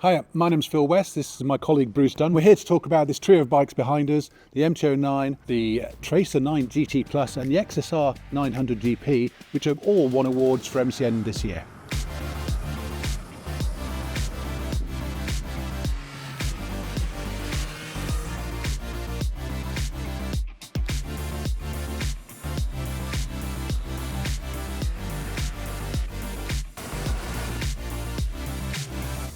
Hi, my name's Phil West. This is my colleague Bruce Dunn. We're here to talk about this trio of bikes behind us, the MCN, the TRACER 9 GT Plus and the XSR900 GP, which have all won awards for MCN this year.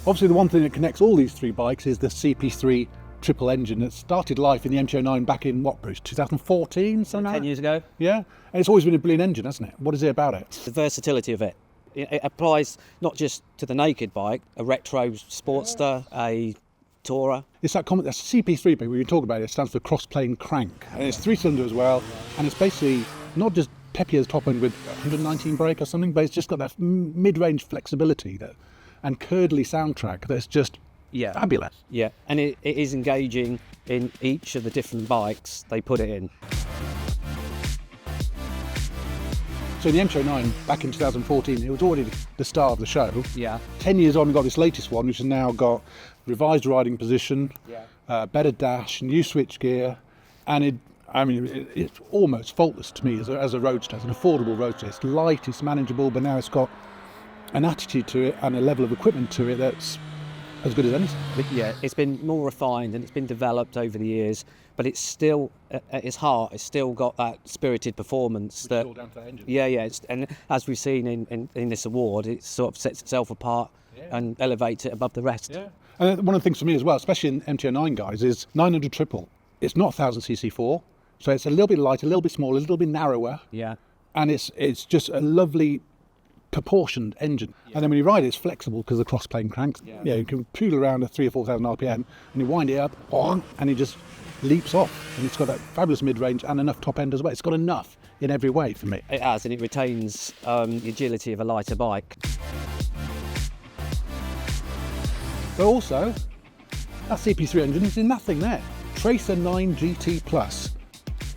Obviously, the one thing that connects all these three bikes is the CP3 triple engine that started life in the MCN back in, what, Bruce, 2014? 10 years ago. Yeah, and it's always been a brilliant engine, hasn't it? What is it about it? The versatility of it. It applies not just to the naked bike, a retro Sportster, a Tourer. It's that comment, that's CP3, but when you talk about it, it stands for cross-plane crank. And it's three-cylinder as well, and it's basically not just peppy as top end with 119 brake or something, but it's just got that mid-range flexibility and curdly soundtrack that's just fabulous. Yeah, and it is engaging in each of the different bikes they put it in. So the MCN back in 2014, it was already the star of the show. Yeah. 10 years on, we got this latest one, which has now got revised riding position, better dash, new switchgear, and it's almost faultless to me as a roadster. It's an affordable roadster. It's light, it's manageable, but now it's got an attitude to it and a level of equipment to it that's as good as anything. Yeah, it's been more refined and it's been developed over the years, but it's still, at its heart, it's still got that spirited performance. Which is all down to that engine. Yeah, and as we've seen in this award, it sort of sets itself apart and elevates it above the rest. Yeah. And one of the things for me as well, especially in MCN guys, is 900 triple. It's not 1000cc4, so it's a little bit lighter, a little bit smaller, a little bit narrower. Yeah. And it's just a lovely proportioned engine, and then when you ride it, it's flexible because of the cross-plane cranks. Yeah, you can poodle around at 3,000 or 4,000 RPM, and you wind it up, and it just leaps off. And it's got that fabulous mid-range and enough top end as well. It's got enough in every way for me. It has, and it retains the agility of a lighter bike. But also, that CP3 engine is in nothing there. TRACER 9 GT Plus.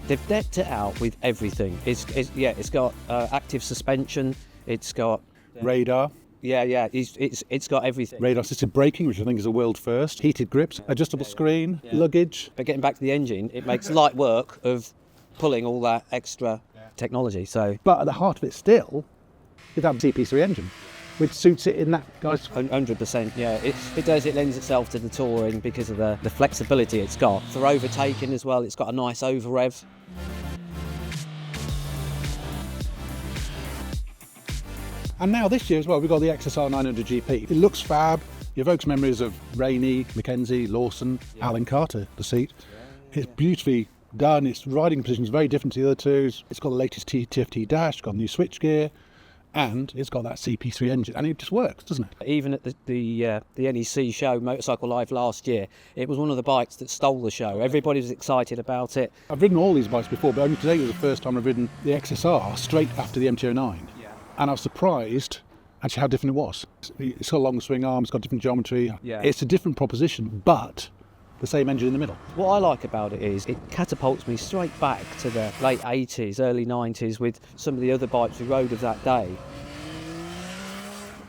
They've decked it out with everything. It's got active suspension. It's got radar. It's got everything. Radar assisted braking, which I think is a world first. Heated grips, adjustable screen, luggage. But getting back to the engine, it makes light work of pulling all that extra technology. But at the heart of it still is that CP3 engine, which suits it in that, guys. 100%, yeah. It does. It lends itself to the touring because of the flexibility it's got. For overtaking as well, it's got a nice over rev. And now this year as well, we've got the XSR900 GP. It looks fab. It evokes memories of Rainey, Mackenzie, Lawson, Alan Carter, the seat. It's beautifully done. Its riding position is very different to the other two. It's got the latest TFT dash, got new switchgear, and it's got that CP3 engine, and it just works, doesn't it? Even at the NEC show, Motorcycle Live last year, it was one of the bikes that stole the show. Everybody was excited about it. I've ridden all these bikes before, but only today was the first time I've ridden the XSR straight after the MCN. And I was surprised actually how different it was. It's got a long swing arm, it's got different geometry. Yeah. It's a different proposition, but the same engine in the middle. What I like about it is it catapults me straight back to the late 80s, early 90s with some of the other bikes we rode of that day.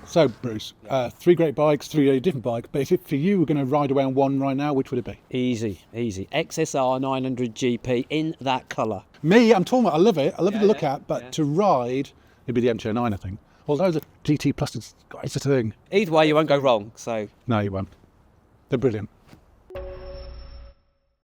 So, Bruce, three great bikes, three very different bikes, but if for you were going to ride around one right now, which would it be? Easy. XSR 900 GP in that colour. Me, I'm talking about, I love it to look at, but to ride, it'd be the MCN, I think. Although the GT Plus, it's a thing. Either way, you won't go wrong, so. No, you won't. They're brilliant.